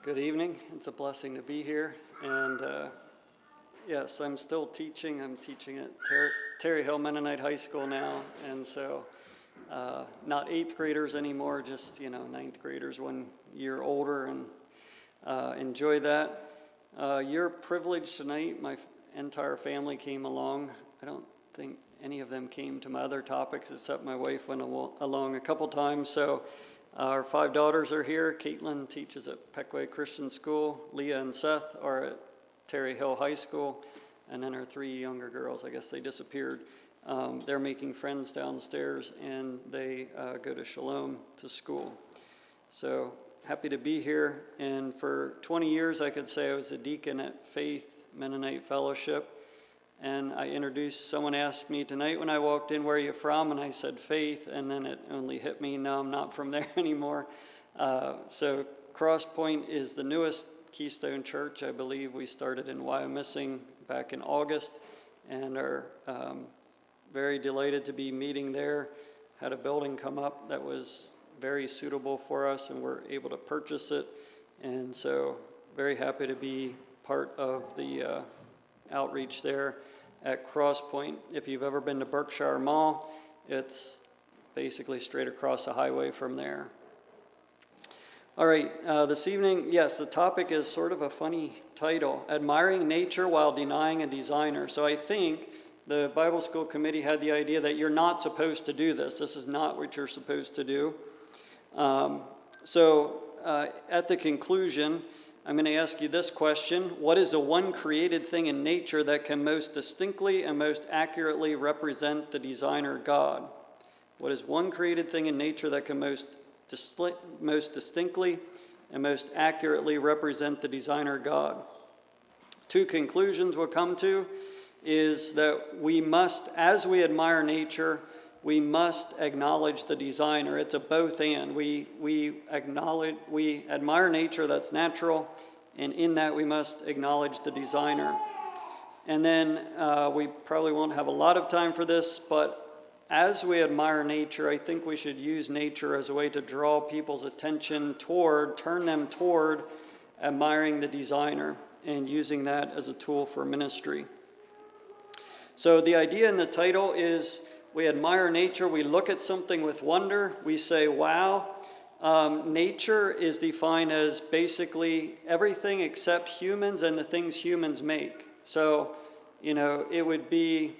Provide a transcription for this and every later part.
Good evening. It's a blessing to be here. And yes, I'm still teaching. I'm teaching at Terry Hill Mennonite High School now. And so not 8th graders anymore, just, 9th graders 1 year older, and enjoy that. You're privileged tonight. My entire family came along. I don't think any of them came to my other topics except my wife went along a couple times. So our 5 daughters are here. Caitlin teaches at Peckway Christian School. Leah and Seth are at Terry Hill High School. And then our 3 younger girls, I guess they disappeared. They're making friends downstairs, and they go to Shalom to school. So happy to be here. And for 20 years, I could say I was a deacon at Faith Mennonite Fellowship. And someone asked me tonight when I walked in, where are you from? And I said Faith, and then it only hit me, no, I'm not from there anymore. So Cross Point is the newest Keystone Church. I believe we started in Wyomissing back in August, and are very delighted to be meeting there. Had a building come up that was very suitable for us, and we're able to purchase it. And so very happy to be part of the outreach there at Cross Point. If you've ever been to Berkshire Mall, it's basically straight across the highway from there. All right, this evening, yes, the topic is sort of a funny title, Admiring Nature While Denying a Designer. So I think the Bible School Committee had the idea that you're not supposed to do this. This is not what you're supposed to do. So at the conclusion, I'm going to ask you this question. What is the one created thing in nature that can most distinctly and most accurately represent the designer God? What is one created thing in nature that can most distinctly and most accurately represent the designer God? 2 conclusions we'll come to is that we must, as we admire nature, we must acknowledge the designer. It's a both and. We admire nature that's natural, and in that we must acknowledge the designer. And then we probably won't have a lot of time for this, but as we admire nature, I think we should use nature as a way to draw people's attention turn them toward admiring the designer and using that as a tool for ministry. So the idea in the title is, we admire nature, we look at something with wonder, we say, wow. Nature is defined as basically everything except humans and the things humans make. So, it would be,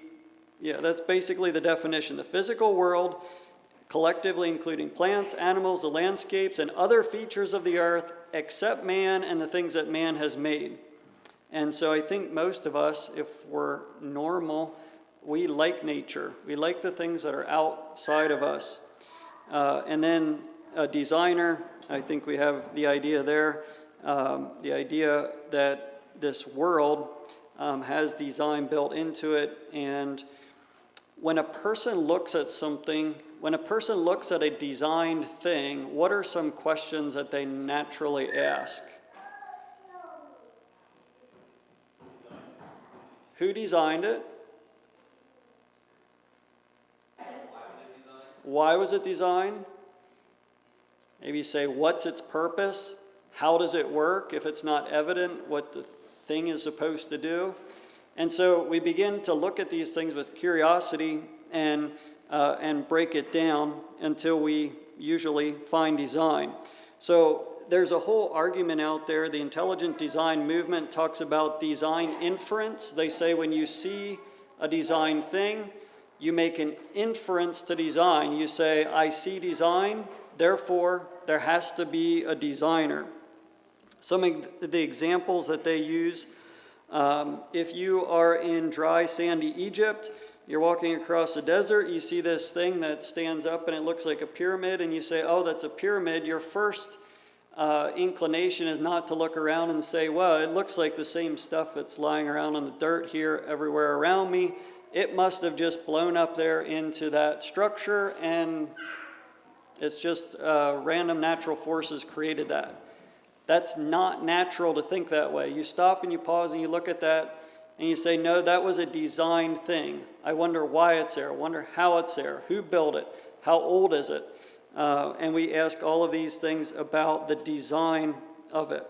that's basically the definition. The physical world, collectively including plants, animals, the landscapes, and other features of the earth, except man and the things that man has made. And so I think most of us, if we're normal, we like nature. We like the things that are outside of us. And then a designer, I think we have the idea there, the idea that this world has design built into it. And when a person looks at something, when a person looks at a designed thing, what are some questions that they naturally ask? Who designed it? Why was it designed? Maybe say, what's its purpose? How does it work if it's not evident what the thing is supposed to do? And so we begin to look at these things with curiosity and break it down until we usually find design. So there's a whole argument out there. The intelligent design movement talks about design inference. They say when you see a designed thing, you make an inference to design. You say, I see design, therefore there has to be a designer. Some of the examples that they use, if you are in dry, sandy Egypt, you're walking across the desert, you see this thing that stands up and it looks like a pyramid, and you say, oh, that's a pyramid. Your first inclination is not to look around and say, well, it looks like the same stuff that's lying around on the dirt here everywhere around me. It must have just blown up there into that structure, and it's just random natural forces created that. That's not natural to think that way. You stop and you pause and you look at that and you say, no, that was a designed thing. I wonder why it's there. I wonder how it's there. Who built it? How old is it? And we ask all of these things about the design of it.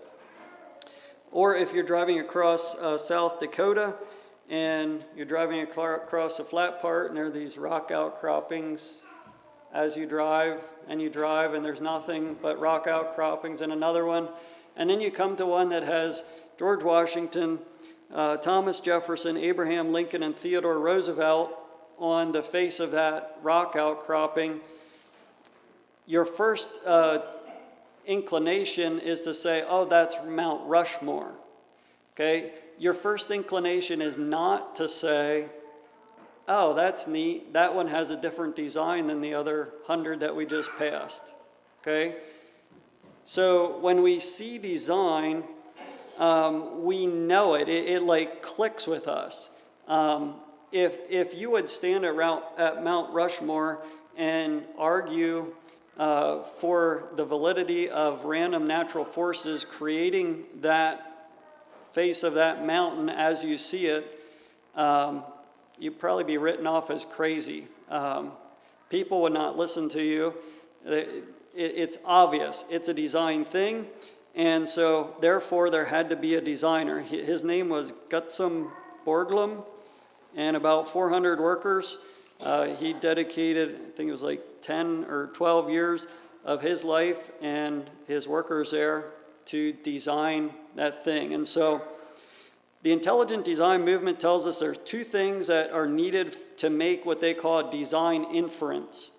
Or if you're driving across South Dakota and you're driving across a flat part and there are these rock outcroppings as you drive and there's nothing but rock outcroppings, and another one. And then you come to one that has George Washington, Thomas Jefferson, Abraham Lincoln, and Theodore Roosevelt on the face of that rock outcropping. Your first inclination is to say, oh, that's Mount Rushmore. Okay? Your first inclination is not to say, oh, that's neat. That one has a different design than the other 100 that we just passed. Okay? So when we see design, we know it. It like clicks with us. If you would stand at Mount Rushmore and argue for the validity of random natural forces creating that face of that mountain as you see it, you'd probably be written off as crazy. People would not listen to you. It's obvious. It's a design thing. And so, therefore, there had to be a designer. His name was Gutzon Borglum, and about 400 workers. He dedicated, I think it was like 10 or 12 years of his life and his workers there to design that thing. And so, the intelligent design movement tells us there's two things that are needed to make what they call a design inference.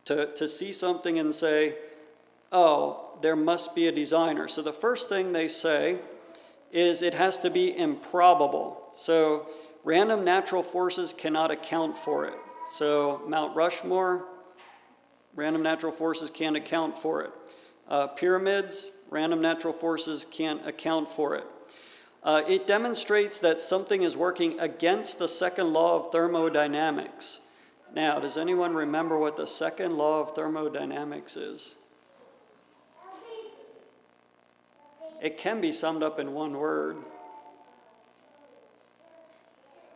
To see something and say, oh, there must be a designer. So the first thing they say is it has to be improbable. So random natural forces cannot account for it. So Mount Rushmore, random natural forces can't account for it. Pyramids, random natural forces can't account for it. It demonstrates that something is working against the second law of thermodynamics. Now, does anyone remember what the second law of thermodynamics is? It can be summed up in one word.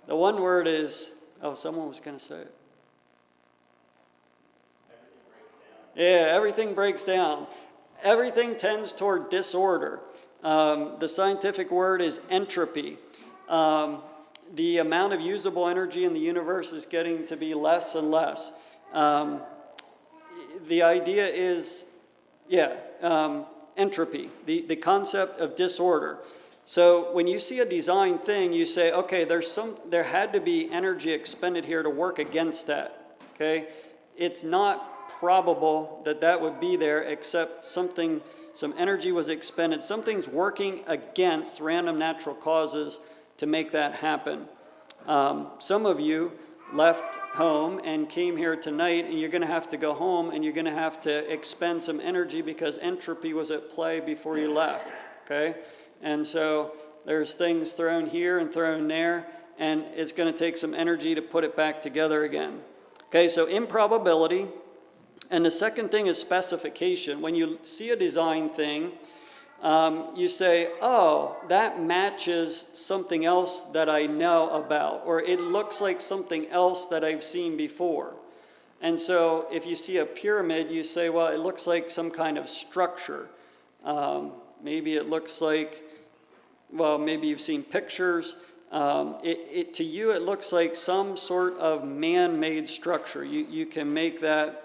The one word is, oh, someone was going to say it. Yeah, everything breaks down. Everything tends toward disorder. The scientific word is entropy. The amount of usable energy in the universe is getting to be less and less. The idea is, entropy, the concept of disorder. So when you see a design thing, you say, okay, there had to be energy expended here to work against that. Okay, it's not probable that that would be there, except some energy was expended. Something's working against random natural causes to make that happen. Some of you left home and came here tonight, and you're going to have to go home and you're going to have to expend some energy because entropy was at play before you left. Okay, and so there's things thrown here and thrown there, and it's going to take some energy to put it back together again. Okay, so improbability. And the second thing is specification. When you see a design thing, you say, oh, that matches something else that I know about, or it looks like something else that I've seen before. And so if you see a pyramid, you say, well, it looks like some kind of structure. Maybe it looks like, well, maybe you've seen pictures. To you, it looks like some sort of man-made structure. You can make that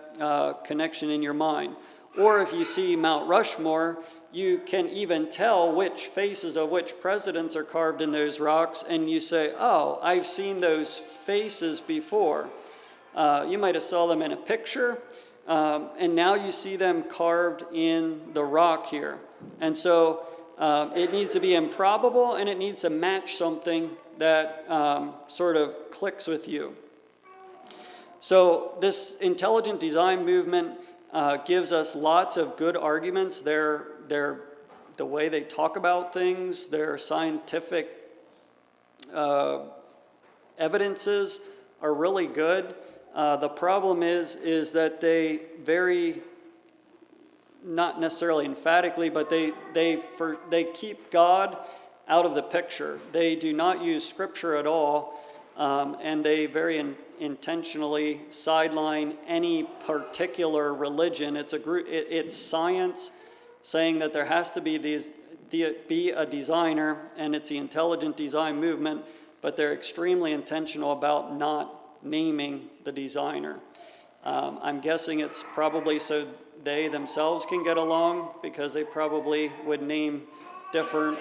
connection in your mind. Or if you see Mount Rushmore, you can even tell which faces of which presidents are carved in those rocks, and you say, oh, I've seen those faces before. You might have saw them in a picture, and now you see them carved in the rock here. And so it needs to be improbable, and it needs to match something that sort of clicks with you. So this intelligent design movement gives us lots of good arguments. They're the way they talk about things, their scientific evidences are really good. The problem is that they very, not necessarily emphatically, but they keep God out of the picture. They do not use Scripture at all, and they very intentionally sideline any particular religion. It's science saying that there has to be be a designer, and it's the intelligent design movement, but they're extremely intentional about not naming the designer. I'm guessing it's probably so they themselves can get along, because they probably would name different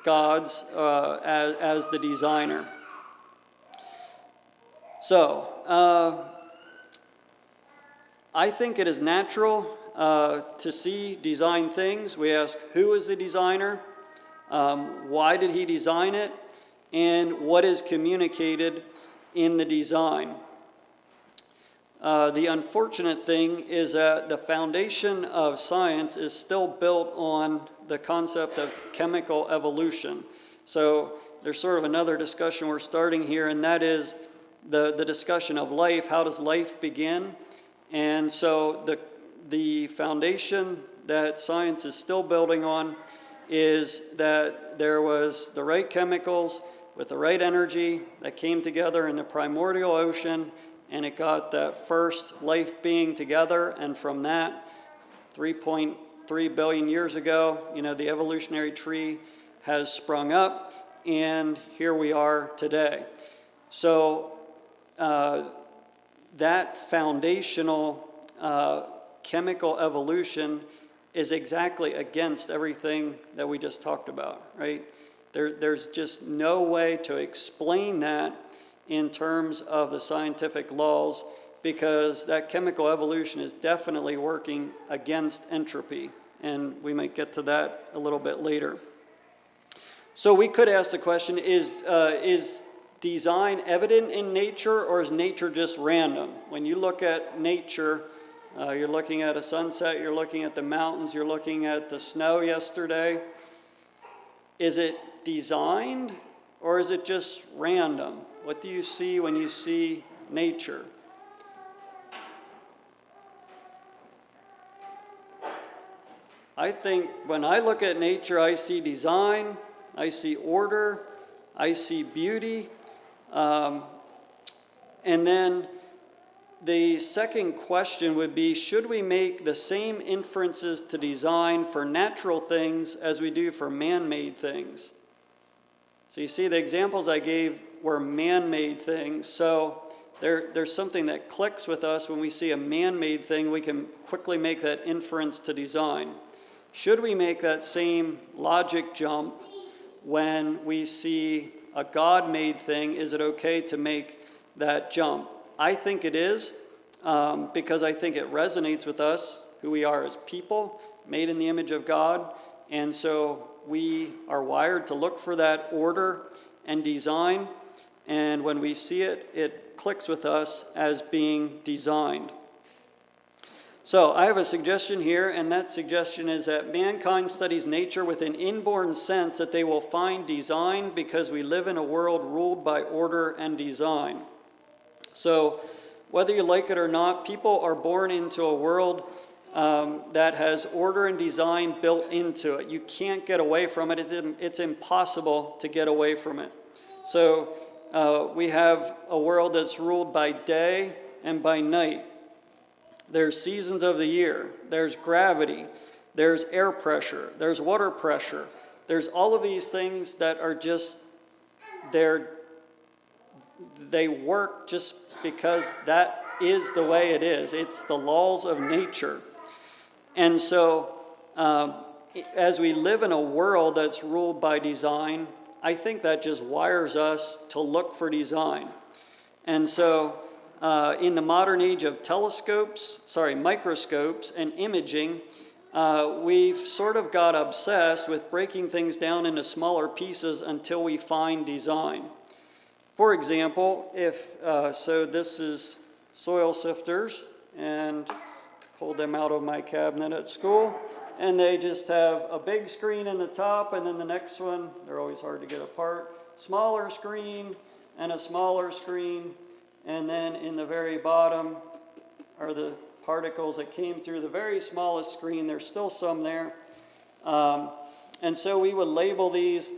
gods as the designer. So, I think it is natural to see design things. We ask, who is the designer? Why did he design it? And what is communicated in the design? The unfortunate thing is that the foundation of science is still built on the concept of chemical evolution. So there's sort of another discussion we're starting here, and that is the discussion of life. How does life begin? And so the foundation that science is still building on is that there was the right chemicals with the right energy that came together in the primordial ocean, and it got that first life being together. And from that, 3.3 billion years ago, the evolutionary tree has sprung up, and here we are today. So that foundational chemical evolution is exactly against everything that we just talked about, right? There's just no way to explain that in terms of the scientific laws, because that chemical evolution is definitely working against entropy, and we might get to that a little bit later. So we could ask the question, is design evident in nature, or is nature just random? When you look at nature, you're looking at a sunset, you're looking at the mountains, you're looking at the snow yesterday. Is it designed, or is it just random? What do you see when you see nature? I think when I look at nature, I see design, I see order, I see beauty. And then the second question would be, should we make the same inferences to design for natural things as we do for man-made things? So you see, the examples I gave were man-made things. So there's something that clicks with us when we see a man-made thing. We can quickly make that inference to design. Should we make that same logic jump when we see a God-made thing? Is it okay to make that jump? I think it is, because I think it resonates with us, who we are as people, made in the image of God. And so we are wired to look for that order and design. And when we see it, it clicks with us as being designed. So I have a suggestion here, and that suggestion is that mankind studies nature with an inborn sense that they will find design, because we live in a world ruled by order and design. So whether you like it or not, people are born into a world that has order and design built into it. You can't get away from it. It's impossible to get away from it. So we have a world that's ruled by day and by night. There's seasons of the year. There's gravity. There's air pressure. There's water pressure. There's all of these things that are just, they work just because that is the way it is. It's the laws of nature. And so as we live in a world that's ruled by design, I think that just wires us to look for design. And so in the modern age of microscopes and imaging, we've sort of got obsessed with breaking things down into smaller pieces until we find design. For example, so this is soil sifters, and pulled them out of my cabinet at school, and they just have a big screen in the top, and then the next one, they're always hard to get apart, smaller screen and a smaller screen, and then in the very bottom are the particles that came through the very smallest screen. There's still some there. And so we would label these,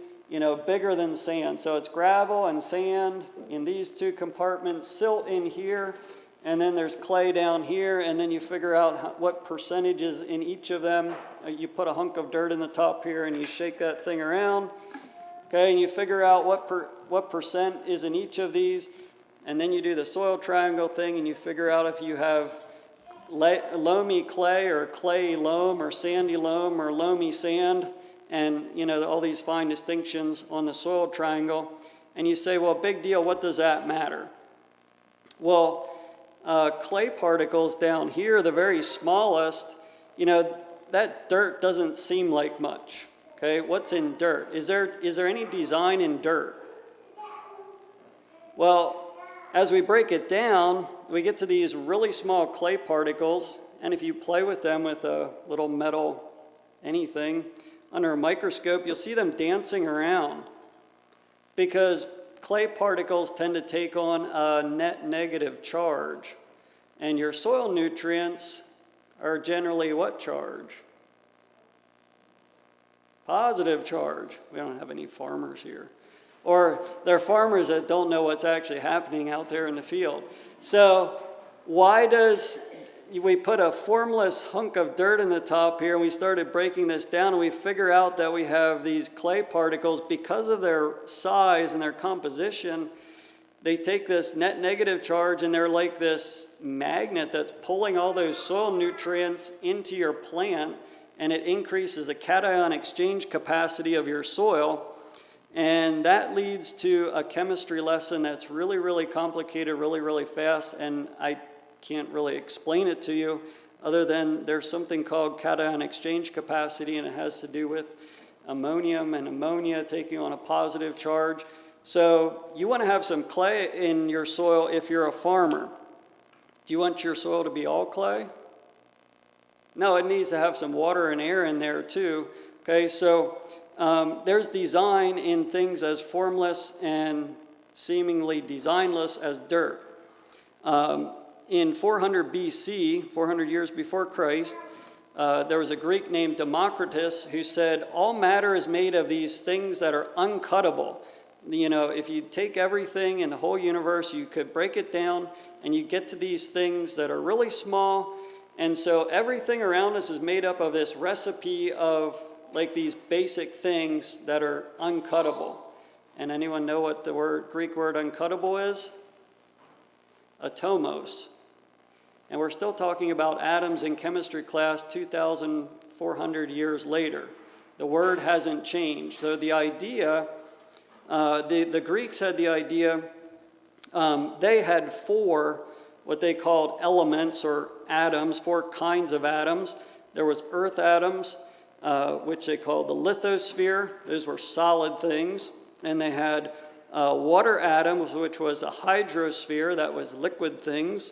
bigger than sand. So it's gravel and sand in these two compartments, silt in here, and then there's clay down here, and then you figure out what percentage is in each of them. You put a hunk of dirt in the top here, and you shake that thing around, okay, and you figure out what percent is in each of these, and then you do the soil triangle thing, and you figure out if you have loamy clay or clay loam or sandy loam or loamy sand, and all these fine distinctions on the soil triangle, and you say, well, big deal, what does that matter? Well, clay particles down here, the very smallest, that dirt doesn't seem like much. Okay, what's in dirt? Is there any design in dirt? Well, as we break it down, we get to these really small clay particles, and if you play with them with a little metal anything under a microscope, you'll see them dancing around, because clay particles tend to take on a net negative charge, and your soil nutrients are generally what charge? Positive charge. We don't have any farmers here. Or they're farmers that don't know what's actually happening out there in the field. So why does we put a formless hunk of dirt in the top here, and we started breaking this down, and we figure out that we have these clay particles, because of their size and their composition, they take this net negative charge, and they're like this magnet that's pulling all those soil nutrients into your plant, and it increases the cation exchange capacity of your soil. And that leads to a chemistry lesson that's really, really complicated, really, really fast, and I can't really explain it to you other than there's something called cation exchange capacity, and it has to do with ammonium and ammonia taking on a positive charge. So you want to have some clay in your soil if you're a farmer. Do you want your soil to be all clay? No, it needs to have some water and air in there too. Okay, so there's design in things as formless and seemingly designless as dirt. In 400 BC, 400 years before Christ, there was a Greek named Democritus who said, all matter is made of these things that are uncuttable. If you take everything in the whole universe, you could break it down, and you get to these things that are really small. And so everything around us is made up of this recipe of like these basic things that are uncuttable. And anyone know what the Greek word uncuttable is? Atomos. And we're still talking about atoms in chemistry class 2,400 years later. The word hasn't changed. So the idea, the Greeks had the idea, they had four what they called elements or atoms, four kinds of atoms. There was earth atoms, which they called the lithosphere. Those were solid things. And they had water atoms, which was a hydrosphere, that was liquid things.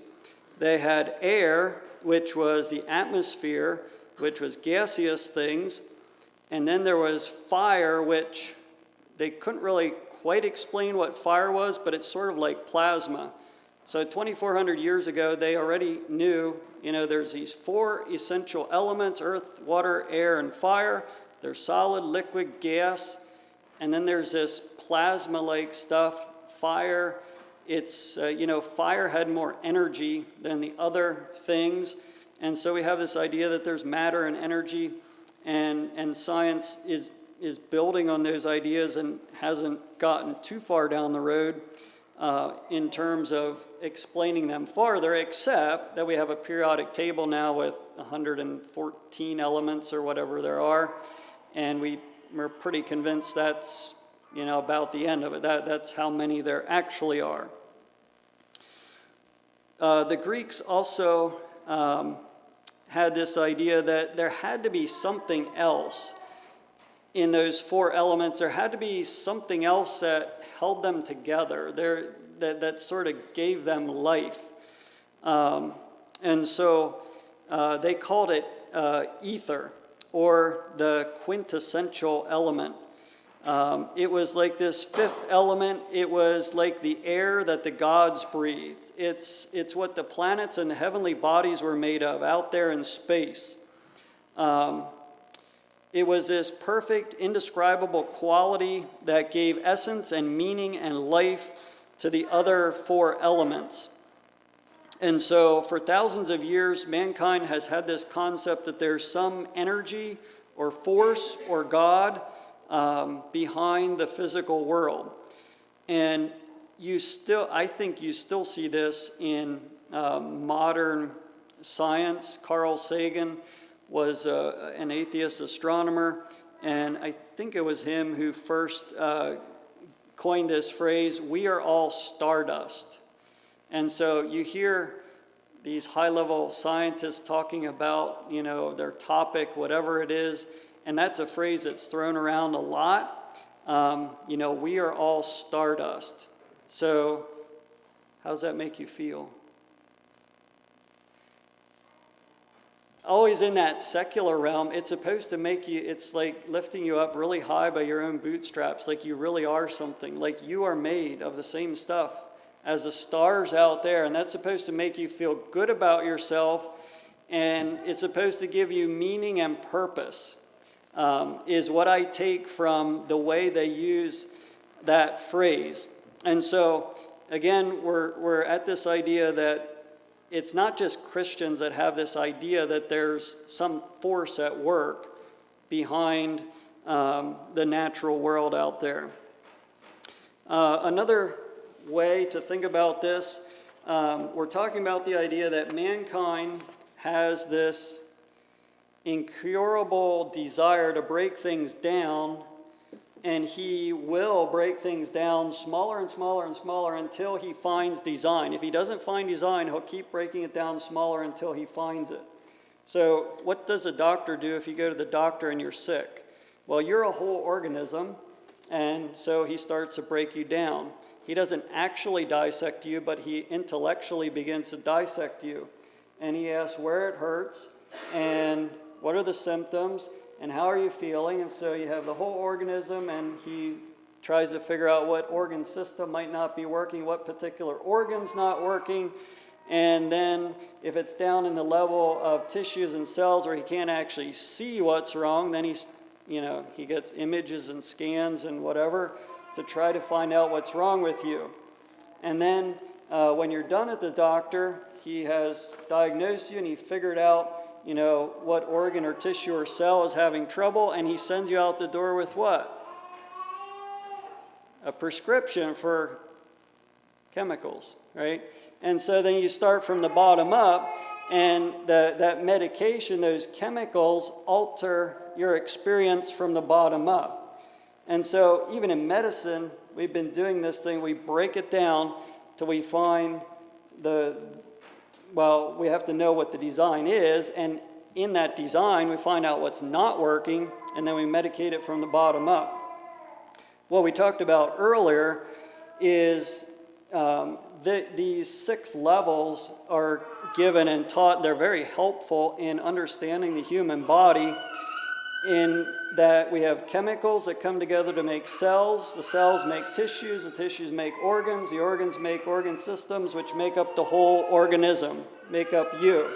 They had air, which was the atmosphere, which was gaseous things. And then there was fire, which they couldn't really quite explain what fire was, but it's sort of like plasma. So 2,400 years ago, they already knew, there's these four essential elements: earth, water, air, and fire. There's solid, liquid, gas. And then there's this plasma-like stuff, fire. It's, fire had more energy than the other things. And so we have this idea that there's matter and energy, and science is building on those ideas and hasn't gotten too far down the road in terms of explaining them farther, except that we have a periodic table now with 114 elements or whatever there are, and we're pretty convinced that's about the end of it. That's how many there actually are. The Greeks also had this idea that there had to be something else in those four elements. There had to be something else that held them together, that sort of gave them life. And so they called it ether, or the quintessential element. It was like this fifth element. It was like the air that the gods breathed. It's what the planets and the heavenly bodies were made of out there in space. It was this perfect, indescribable quality that gave essence and meaning and life to the other four elements. And so for thousands of years, mankind has had this concept that there's some energy or force or God behind the physical world. And I think you still see this in modern science. Carl Sagan was an atheist astronomer, and I think it was him who first coined this phrase, "We are all stardust." And so you hear these high-level scientists talking about, their topic, whatever it is, and that's a phrase that's thrown around a lot. We are all stardust. So how does that make you feel? Always in that secular realm, it's supposed to make you, it's like lifting you up really high by your own bootstraps, like you really are something, like you are made of the same stuff as the stars out there, and that's supposed to make you feel good about yourself, and it's supposed to give you meaning and purpose, is what I take from the way they use that phrase. And so, again, we're at this idea that it's not just Christians that have this idea that there's some force at work behind the natural world out there. Another way to think about this, we're talking about the idea that mankind has this incurable desire to break things down, and he will break things down smaller and smaller and smaller until he finds design. If he doesn't find design, he'll keep breaking it down smaller until he finds it. So what does a doctor do if you go to the doctor and you're sick? Well, you're a whole organism, and so he starts to break you down. He doesn't actually dissect you, but he intellectually begins to dissect you. And he asks where it hurts, and what are the symptoms, and how are you feeling? And so you have the whole organism, and he tries to figure out what organ system might not be working, what particular organ's not working. And then if it's down in the level of tissues and cells where he can't actually see what's wrong, then he gets images and scans and whatever to try to find out what's wrong with you. And then when you're done at the doctor, he has diagnosed you and he figured out, what organ or tissue or cell is having trouble, and he sends you out the door with what? A prescription for chemicals, right? And so then you start from the bottom up, and that medication, those chemicals, alter your experience from the bottom up. And so even in medicine, we've been doing this thing. We break it down till we find we have to know what the design is. And in that design, we find out what's not working, and then we medicate it from the bottom up. What we talked about earlier is these 6 levels are given and taught. They're very helpful in understanding the human body, in that we have chemicals that come together to make cells. The cells make tissues. The tissues make organs. The organs make organ systems, which make up the whole organism, make up you.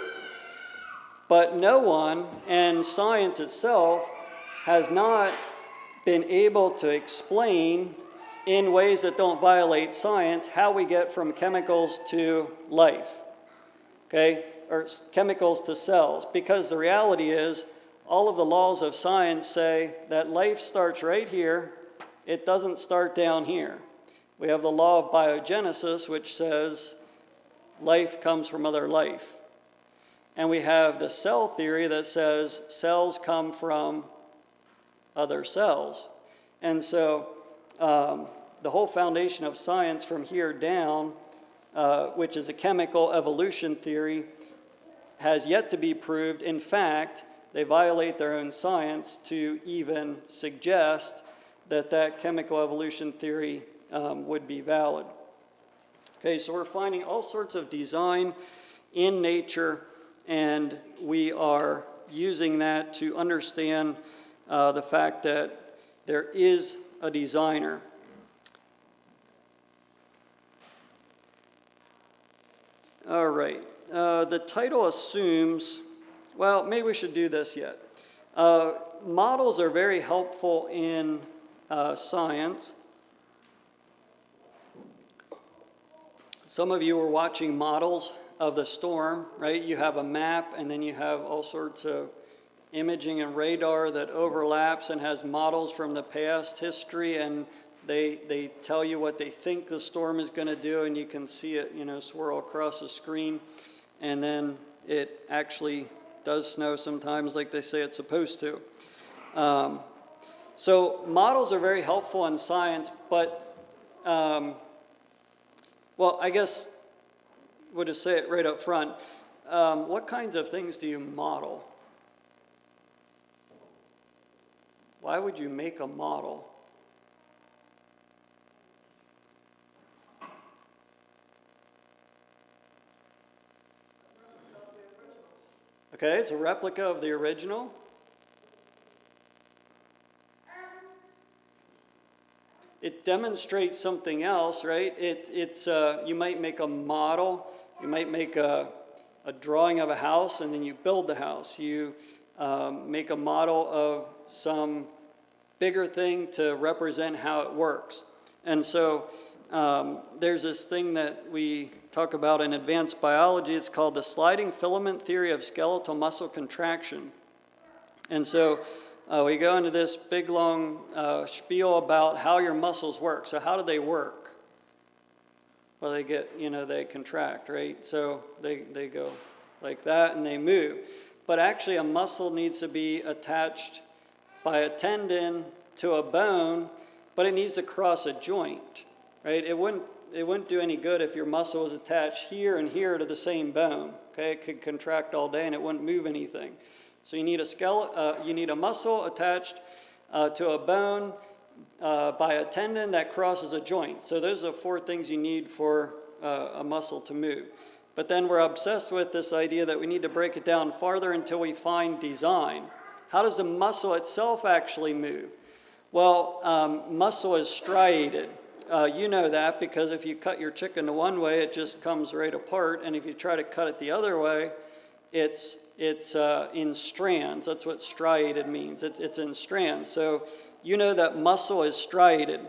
But no one, and science itself, has not been able to explain in ways that don't violate science how we get from chemicals to life, okay, or chemicals to cells. Because the reality is, all of the laws of science say that life starts right here. It doesn't start down here. We have the law of biogenesis, which says life comes from other life. And we have the cell theory that says cells come from other cells. And so the whole foundation of science from here down, which is a chemical evolution theory, has yet to be proved. In fact, they violate their own science to even suggest that chemical evolution theory would be valid. Okay, so we're finding all sorts of design in nature, and we are using that to understand the fact that there is a designer. All right, the title assumes, well, maybe we should do this yet. Models are very helpful in science. Some of you were watching models of the storm, right? You have a map, and then you have all sorts of imaging and radar that overlaps and has models from the past history, and they tell you what they think the storm is going to do, and you can see it, swirl across the screen, and then it actually does snow sometimes like they say it's supposed to. So models are very helpful in science, but, well, I guess we'll just say it right up front. What kinds of things do you model? Why would you make a model? Okay, it's a replica of the original. It demonstrates something else, right? You might make a model. You might make a drawing of a house, and then you build the house. You make a model of some bigger thing to represent how it works. And so there's this thing that we talk about in advanced biology. It's called the sliding filament theory of skeletal muscle contraction. And so we go into this big, long spiel about how your muscles work. So how do they work? Well, they contract, right? So they go like that, and they move. But actually, a muscle needs to be attached by a tendon to a bone, but it needs to cross a joint, right? It wouldn't do any good if your muscle was attached here and here to the same bone. Okay, it could contract all day and it wouldn't move anything. So you need a muscle attached to a bone by a tendon that crosses a joint. So those are 4 things you need for a muscle to move. But then we're obsessed with this idea that we need to break it down farther until we find design. How does the muscle itself actually move? Well, muscle is striated. You know that because if you cut your chicken the one way, it just comes right apart. And if you try to cut it the other way, it's in strands. That's what striated means. It's in strands. So you know that muscle is striated.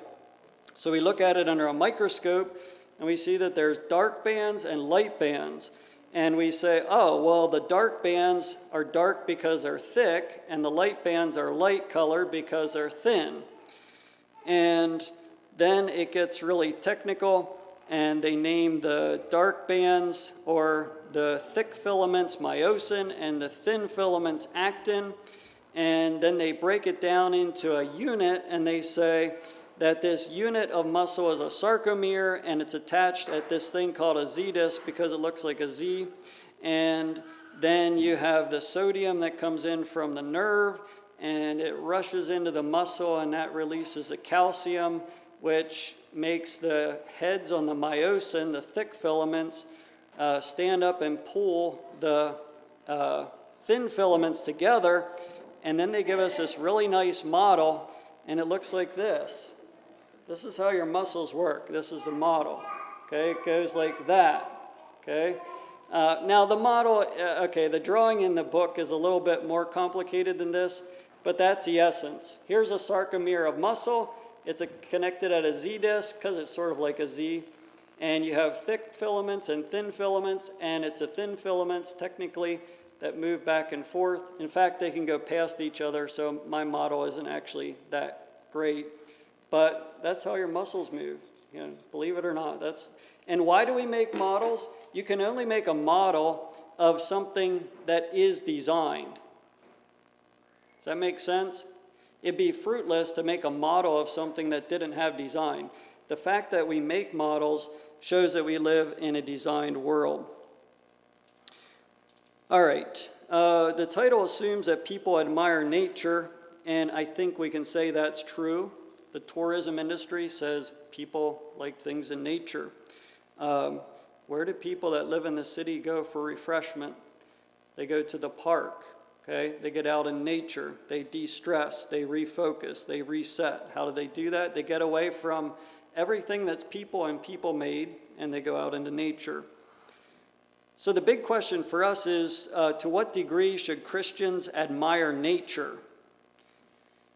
So we look at it under a microscope, and we see that there's dark bands and light bands. And we say, oh, well, the dark bands are dark because they're thick, and the light bands are light colored because they're thin. And then it gets really technical, and they name the dark bands or the thick filaments myosin and the thin filaments actin. And then they break it down into a unit, and they say that this unit of muscle is a sarcomere, and it's attached at this thing called a Z-disc because it looks like a Z. And then you have the sodium that comes in from the nerve, and it rushes into the muscle, and that releases the calcium, which makes the heads on the myosin, the thick filaments, stand up and pull the thin filaments together. And then they give us this really nice model, and it looks like this. This is how your muscles work. This is the model. Okay, it goes like that. Okay. Now the model, the drawing in the book is a little bit more complicated than this, but that's the essence. Here's a sarcomere of muscle. It's connected at a Z-disc because it's sort of like a Z. And you have thick filaments and thin filaments, and it's the thin filaments, technically, that move back and forth. In fact, they can go past each other, so my model isn't actually that great. But that's how your muscles move, believe it or not. And why do we make models? You can only make a model of something that is designed. Does that make sense? It'd be fruitless to make a model of something that didn't have design. The fact that we make models shows that we live in a designed world. All right, the title assumes that people admire nature, and I think we can say that's true. The tourism industry says people like things in nature. Where do people that live in the city go for refreshment? They go to the park, okay? They get out in nature. They de-stress. They refocus. They reset. How do they do that? They get away from everything that's people and people made, and they go out into nature. So the big question for us is, to what degree should Christians admire nature?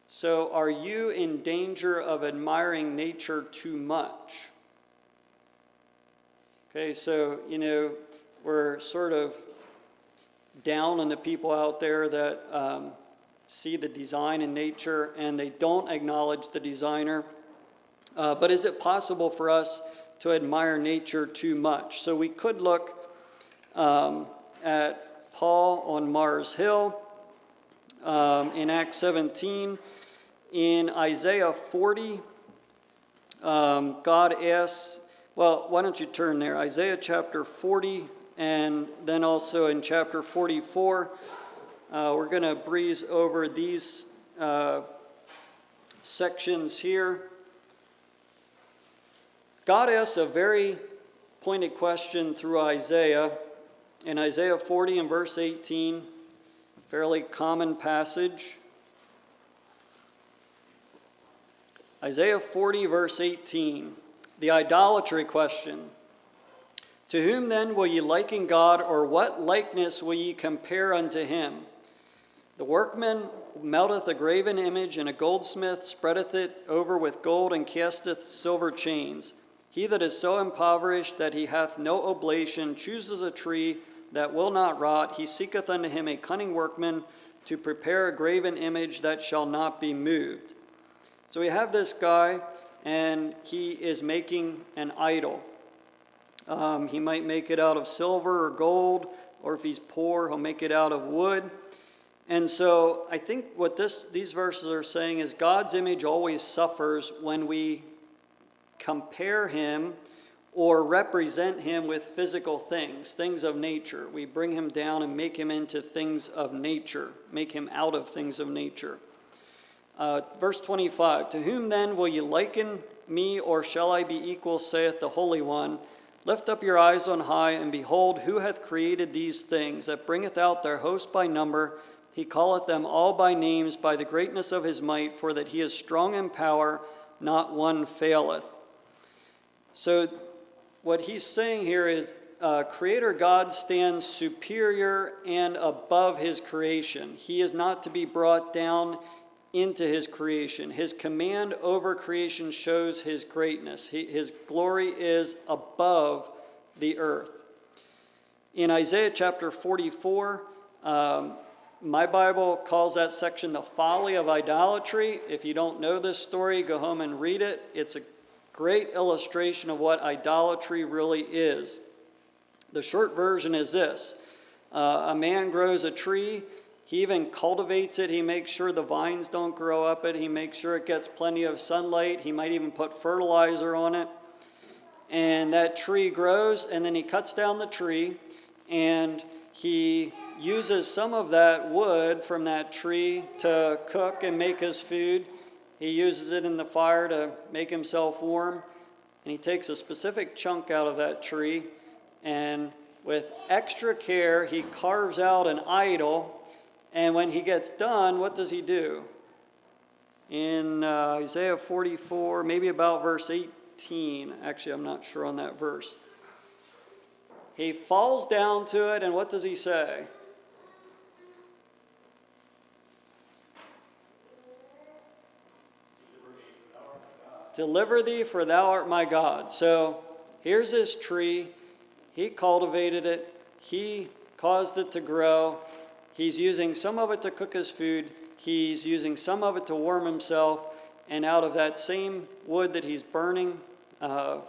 So are you in danger of admiring nature too much? Okay, so, we're sort of down on the people out there that see the design in nature and they don't acknowledge the designer. But is it possible for us to admire nature too much? So we could look at Paul on Mars Hill in Acts 17. In Isaiah 40, God asks, well, why don't you turn there? Isaiah chapter 40, and then also in chapter 44. We're going to breeze over these sections here. God asks a very pointed question through Isaiah. In Isaiah 40 and verse 18, fairly common passage. Isaiah 40 verse 18, the idolatry question. To whom then will ye liken God, or what likeness will ye compare unto him? The workman melteth a graven image, and a goldsmith spreadeth it over with gold, and casteth silver chains. He that is so impoverished that he hath no oblation chooses a tree that will not rot. He seeketh unto him a cunning workman to prepare a graven image that shall not be moved. So we have this guy, and he is making an idol. He might make it out of silver or gold, or if he's poor, he'll make it out of wood. And so I think what these verses are saying is God's image always suffers when we compare him or represent him with physical things, things of nature. We bring him down and make him into things of nature, make him out of things of nature. Verse 25, to whom then will ye liken me, or shall I be equal, saith the Holy One? Lift up your eyes on high, and behold, who hath created these things, that bringeth out their host by number? He calleth them all by names, by the greatness of his might, for that he is strong in power, not one faileth. So what he's saying here is Creator God stands superior and above his creation. He is not to be brought down into his creation. His command over creation shows his greatness. His glory is above the earth. In Isaiah chapter 44, my Bible calls that section the folly of idolatry. If you don't know this story, go home and read it. It's a great illustration of what idolatry really is. The short version is this. A man grows a tree. He even cultivates it. He makes sure the vines don't grow up it. He makes sure it gets plenty of sunlight. He might even put fertilizer on it. And that tree grows, and then he cuts down the tree, and he uses some of that wood from that tree to cook and make his food. He uses it in the fire to make himself warm. And he takes a specific chunk out of that tree, and with extra care, he carves out an idol. And when he gets done, what does he do? In Isaiah 44, maybe about verse 18. Actually, I'm not sure on that verse. He falls down to it, and what does he say? Deliver thee, for thou art my God. So here's this tree. He cultivated it. He caused it to grow. He's using some of it to cook his food. He's using some of it to warm himself. And out of that same wood that he's burning to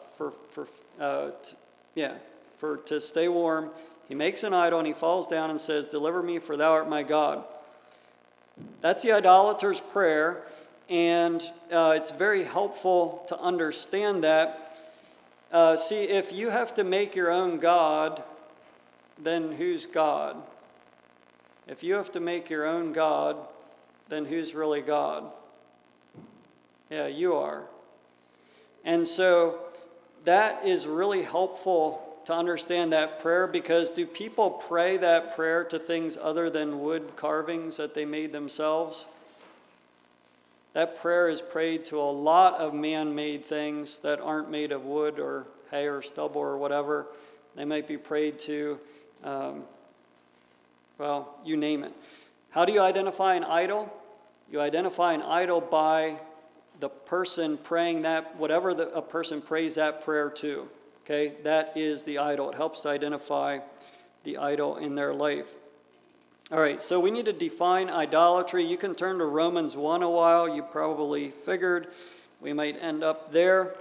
stay warm, he makes an idol, and he falls down and says, deliver me, for thou art my God. That's the idolater's prayer. And it's very helpful to understand that. See, if you have to make your own God, then who's God? If you have to make your own God, then who's really God? Yeah, you are. And so that is really helpful to understand that prayer, because do people pray that prayer to things other than wood carvings that they made themselves? That prayer is prayed to a lot of man-made things that aren't made of wood or hay or stubble or whatever. They might be prayed to, you name it. How do you identify an idol? You identify an idol by the person praying that, whatever a person prays that prayer to. Okay, that is the idol. It helps to identify the idol in their life. All right, so we need to define idolatry. You can turn to Romans 1 a while. You probably figured we might end up there.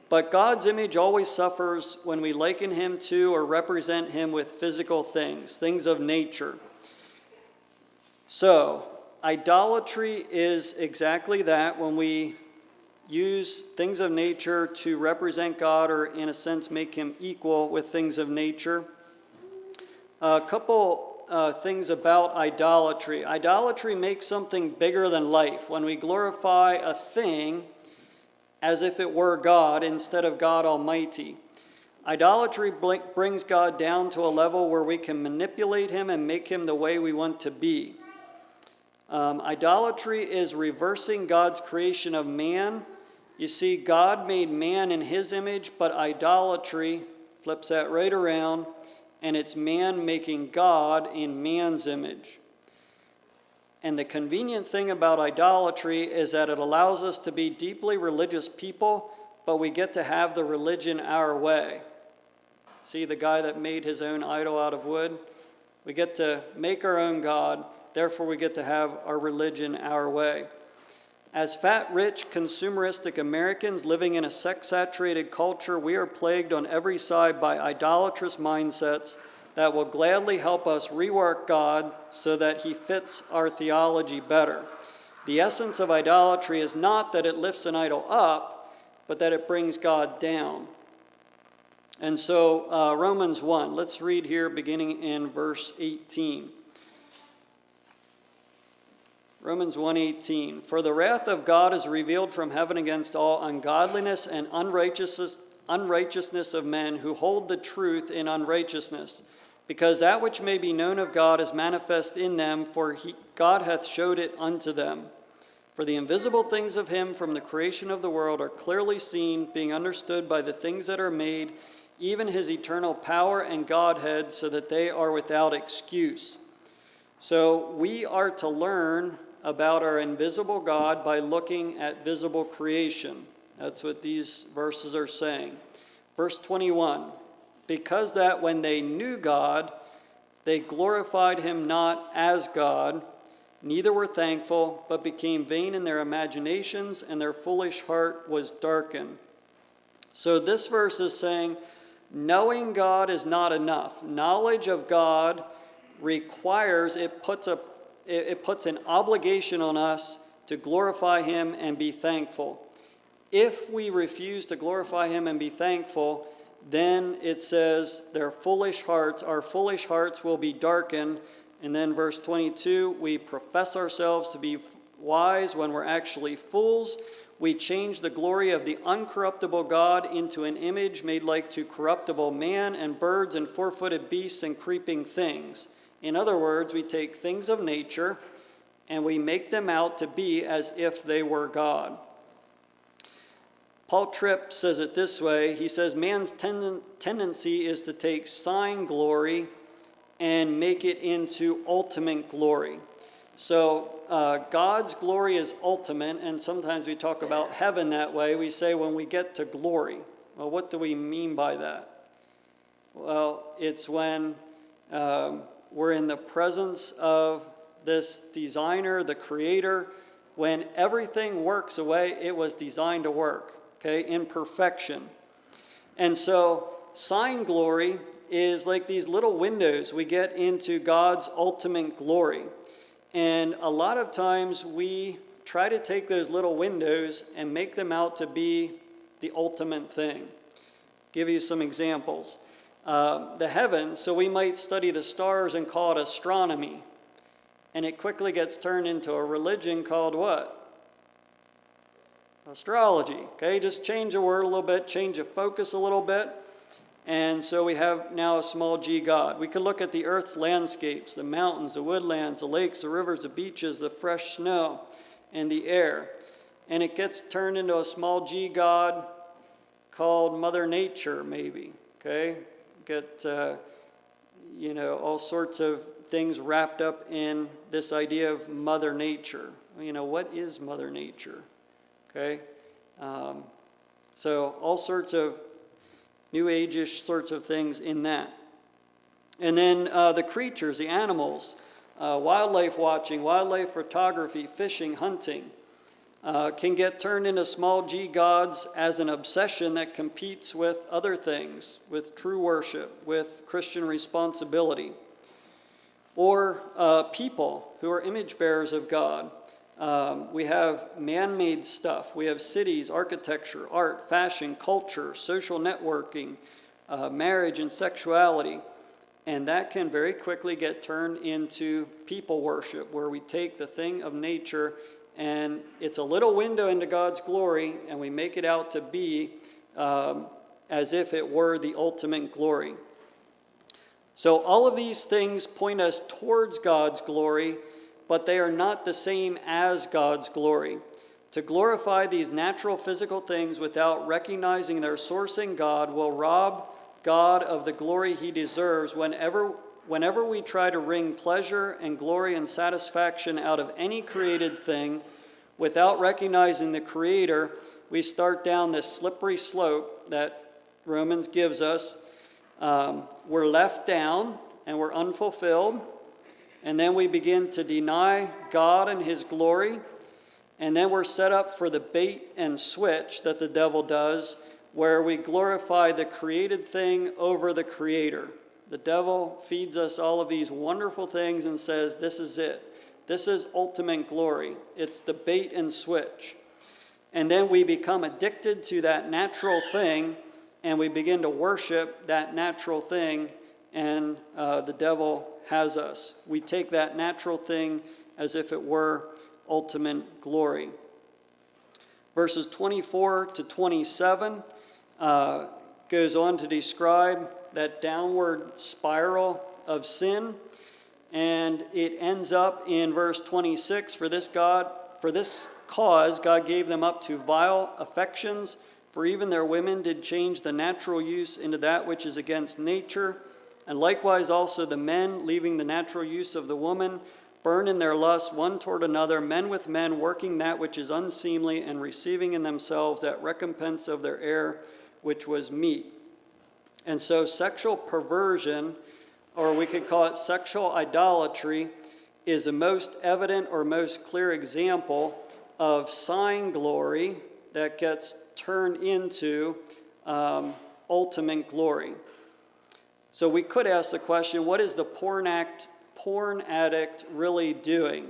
But God's image always suffers when we liken him to or represent him with physical things, things of nature. So, idolatry is exactly that, when we use things of nature to represent God, or in a sense make him equal with things of nature. A couple things about idolatry. Idolatry makes something bigger than life. When we glorify a thing as if it were God instead of God Almighty. Idolatry brings God down to a level where we can manipulate him and make him the way we want to be. Idolatry is reversing God's creation of man. You see, God made man in his image, but idolatry flips that right around, and it's man making God in man's image. And the convenient thing about idolatry is that it allows us to be deeply religious people, but we get to have the religion our way. See the guy that made his own idol out of wood? We get to make our own God, therefore we get to have our religion our way. As fat, rich, consumeristic Americans living in a sex-saturated culture, we are plagued on every side by idolatrous mindsets that will gladly help us rework God so that he fits our theology better. The essence of idolatry is not that it lifts an idol up, but that it brings God down. And so Romans 1, let's read here beginning in verse 18. Romans 1:18, for the wrath of God is revealed from heaven against all ungodliness and unrighteousness of men who hold the truth in unrighteousness, because that which may be known of God is manifest in them, for God hath showed it unto them. For the invisible things of him from the creation of the world are clearly seen, being understood by the things that are made, even his eternal power and Godhead, so that they are without excuse. So we are to learn about our invisible God by looking at visible creation. That's what these verses are saying. Verse 21, because that when they knew God, they glorified him not as God, neither were thankful, but became vain in their imaginations, and their foolish heart was darkened. So this verse is saying, knowing God is not enough. Knowledge of God requires, it puts an obligation on us to glorify him and be thankful. If we refuse to glorify him and be thankful, then it says our foolish hearts will be darkened. And then verse 22, we profess ourselves to be wise when we're actually fools. We change the glory of the uncorruptible God into an image made like to corruptible man and birds and four-footed beasts and creeping things. In other words, we take things of nature and we make them out to be as if they were God. Paul Tripp says it this way. He says, man's tendency is to take sign glory and make it into ultimate glory. So God's glory is ultimate, and sometimes we talk about heaven that way. We say when we get to glory. Well, what do we mean by that? Well, it's when we're in the presence of this designer, the creator, when everything works the way it was designed to work, okay, in perfection. And so sign glory is like these little windows we get into God's ultimate glory. And a lot of times we try to take those little windows and make them out to be the ultimate thing. Give you some examples. The heavens, so we might study the stars and call it astronomy. And it quickly gets turned into a religion called what? Astrology. Okay, just change the word a little bit, change the focus a little bit. And so we have now a small g God. We could look at the earth's landscapes, the mountains, the woodlands, the lakes, the rivers, the beaches, the fresh snow, and the air. And it gets turned into a small g God called Mother Nature, maybe. Okay? Get, all sorts of things wrapped up in this idea of Mother Nature. What is Mother Nature? Okay? So all sorts of New Age-ish sorts of things in that. And then the creatures, the animals, wildlife watching, wildlife photography, fishing, hunting, can get turned into small g gods as an obsession that competes with other things, with true worship, with Christian responsibility. Or people who are image bearers of God. We have man-made stuff. We have cities, architecture, art, fashion, culture, social networking, marriage and sexuality. And that can very quickly get turned into people worship, where we take the thing of nature and it's a little window into God's glory, and we make it out to be as if it were the ultimate glory. So all of these things point us towards God's glory, but they are not the same as God's glory. To glorify these natural physical things without recognizing their source in God will rob God of the glory he deserves whenever we try to wring pleasure and glory and satisfaction out of any created thing without recognizing the Creator. We start down this slippery slope that Romans gives us. We're left down and we're unfulfilled, and then we begin to deny God and his glory, and then we're set up for the bait and switch that the devil does, where we glorify the created thing over the Creator. The devil feeds us all of these wonderful things and says, this is it. This is ultimate glory. It's the bait and switch. And then we become addicted to that natural thing, and we begin to worship that natural thing, and the devil has us. We take that natural thing as if it were ultimate glory. Verses 24 to 27 goes on to describe that downward spiral of sin, and it ends up in verse 26, for this cause God gave them up to vile affections, for even their women did change the natural use into that which is against nature, and likewise also the men, leaving the natural use of the woman, burn in their lust one toward another, men with men, working that which is unseemly, and receiving in themselves that recompense of their error, which was meat. And so sexual perversion, or we could call it sexual idolatry, is the most evident or most clear example of sign glory that gets turned into ultimate glory. So we could ask the question, what is the porn addict really doing?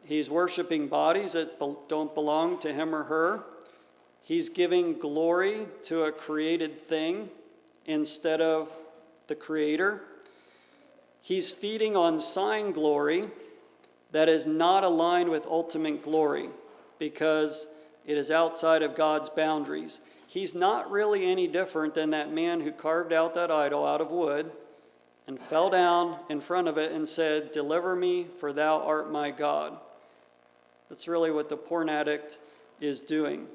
He's worshiping bodies that don't belong to him or her. He's giving glory to a created thing instead of the Creator. He's feeding on sign glory that is not aligned with ultimate glory because it is outside of God's boundaries. He's not really any different than that man who carved out that idol out of wood and fell down in front of it and said, "Deliver me, for thou art my God." That's really what the porn addict is doing.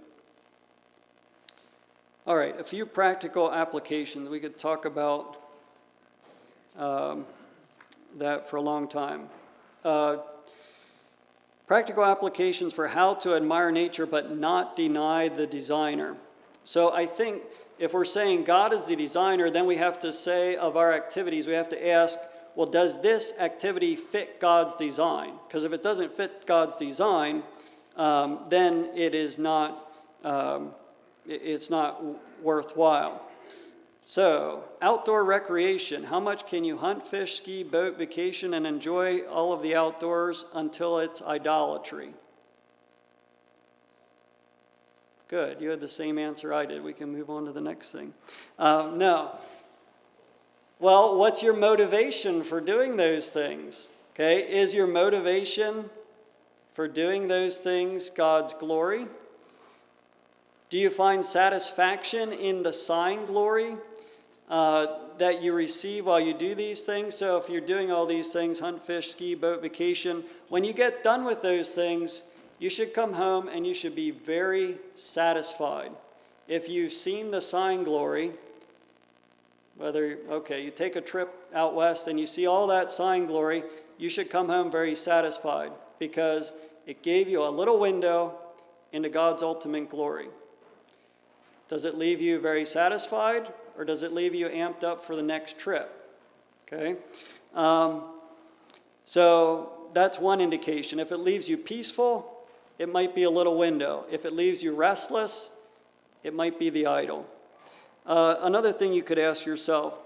All right, a few practical applications. We could talk about that for a long time. Practical applications for how to admire nature but not deny the designer. So I think if we're saying God is the designer, then we have to say of our activities, we have to ask, well, does this activity fit God's design? Because if it doesn't fit God's design, then it is not, it's not worthwhile. So, outdoor recreation. How much can you hunt, fish, ski, boat, vacation, and enjoy all of the outdoors until it's idolatry? Good. You had the same answer I did. We can move on to the next thing. No. Well, what's your motivation for doing those things? Okay, is your motivation for doing those things God's glory? Do you find satisfaction in the sign glory that you receive while you do these things? So if you're doing all these things, hunt, fish, ski, boat, vacation, when you get done with those things, you should come home and you should be very satisfied. If you've seen the sign glory, you take a trip out west and you see all that sign glory, you should come home very satisfied because it gave you a little window into God's ultimate glory. Does it leave you very satisfied, or does it leave you amped up for the next trip? Okay? So that's one indication. If it leaves you peaceful, it might be a little window. If it leaves you restless, it might be the idol. Another thing you could ask yourself,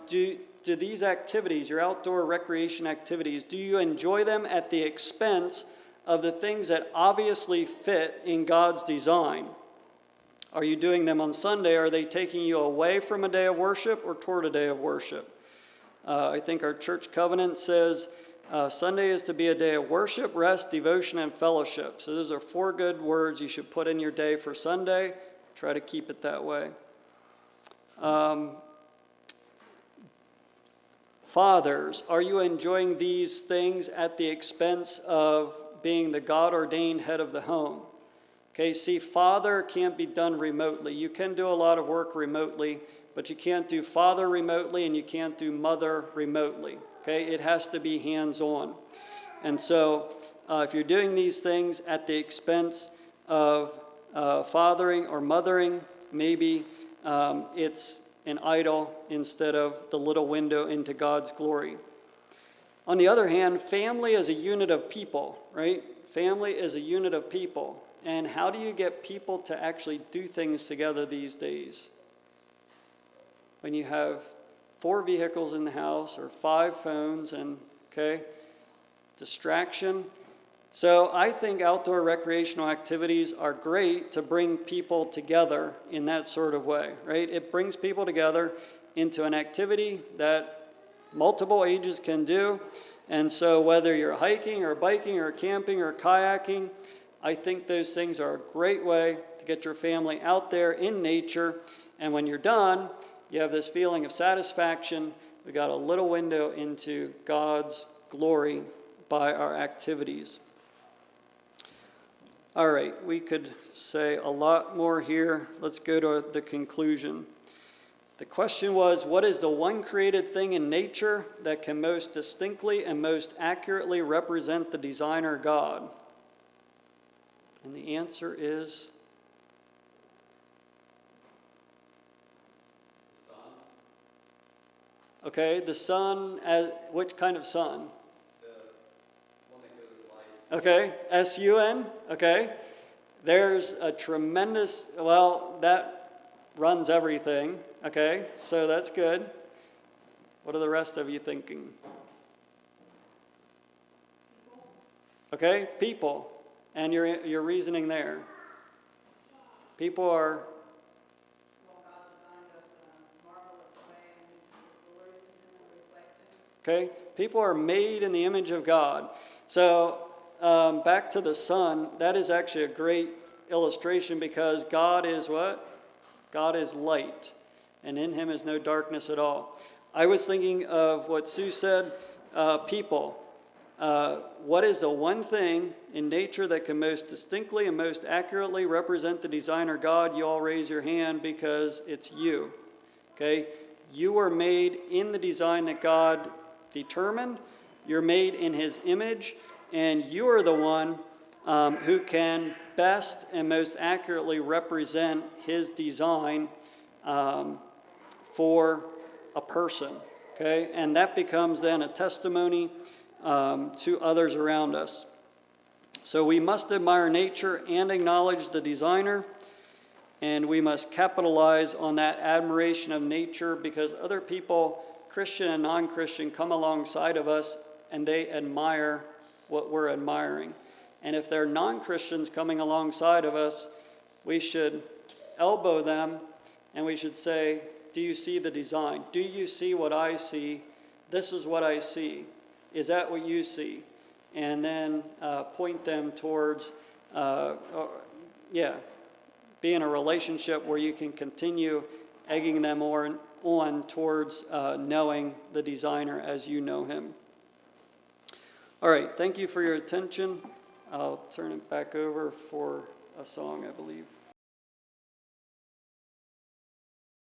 do these activities, your outdoor recreation activities, do you enjoy them at the expense of the things that obviously fit in God's design? Are you doing them on Sunday? Are they taking you away from a day of worship or toward a day of worship? I think our church covenant says Sunday is to be a day of worship, rest, devotion, and fellowship. So those are 4 good words you should put in your day for Sunday. Try to keep it that way. Fathers, are you enjoying these things at the expense of being the God-ordained head of the home? Okay, see, father can't be done remotely. You can do a lot of work remotely, but you can't do father remotely and you can't do mother remotely. Okay, it has to be hands-on. And so if you're doing these things at the expense of fathering or mothering, maybe it's an idol instead of the little window into God's glory. On the other hand, family is a unit of people, right? Family is a unit of people. And how do you get people to actually do things together these days? When you have 4 vehicles in the house or 5 phones and, okay, distraction. So I think outdoor recreational activities are great to bring people together in that sort of way, right? It brings people together into an activity that multiple ages can do. And so whether you're hiking or biking or camping or kayaking, I think those things are a great way to get your family out there in nature. And when you're done, you have this feeling of satisfaction. We got a little window into God's glory by our activities. All right, we could say a lot more here. Let's go to the conclusion. The question was, what is the one created thing in nature that can most distinctly and most accurately represent the designer God? And the answer is the sun. Okay, the sun, which kind of sun? The one that goes light. Okay, S-U-N, okay. There's a tremendous, well, that runs everything, okay, so that's good. What are the rest of you thinking? Okay, people. And your reasoning there. People are. Well, God designed us in a marvelous way, and we give glory to Him and reflect Him. Okay, people are made in the image of God. So back to the sun. That is actually a great illustration because God is what? God is light, and in Him is no darkness at all. I was thinking of what Sue said. People. What is the one thing in nature that can most distinctly and most accurately represent the designer God? You all raise your hand because it's you. Okay? You were made in the design that God determined. You're made in His image, and you are the one who can best and most accurately represent His design for a person. Okay? And that becomes then a testimony to others around us. So we must admire nature and acknowledge the designer, and we must capitalize on that admiration of nature because other people, Christian and non-Christian, come alongside of us and they admire what we're admiring. And if they're non-Christians coming alongside of us, we should elbow them and we should say, do you see the design? Do you see what I see? This is what I see. Is that what you see? And then point them towards, be in a relationship where you can continue egging them on towards knowing the designer as you know him. All right, thank you for your attention. I'll turn it back over for a song, I believe.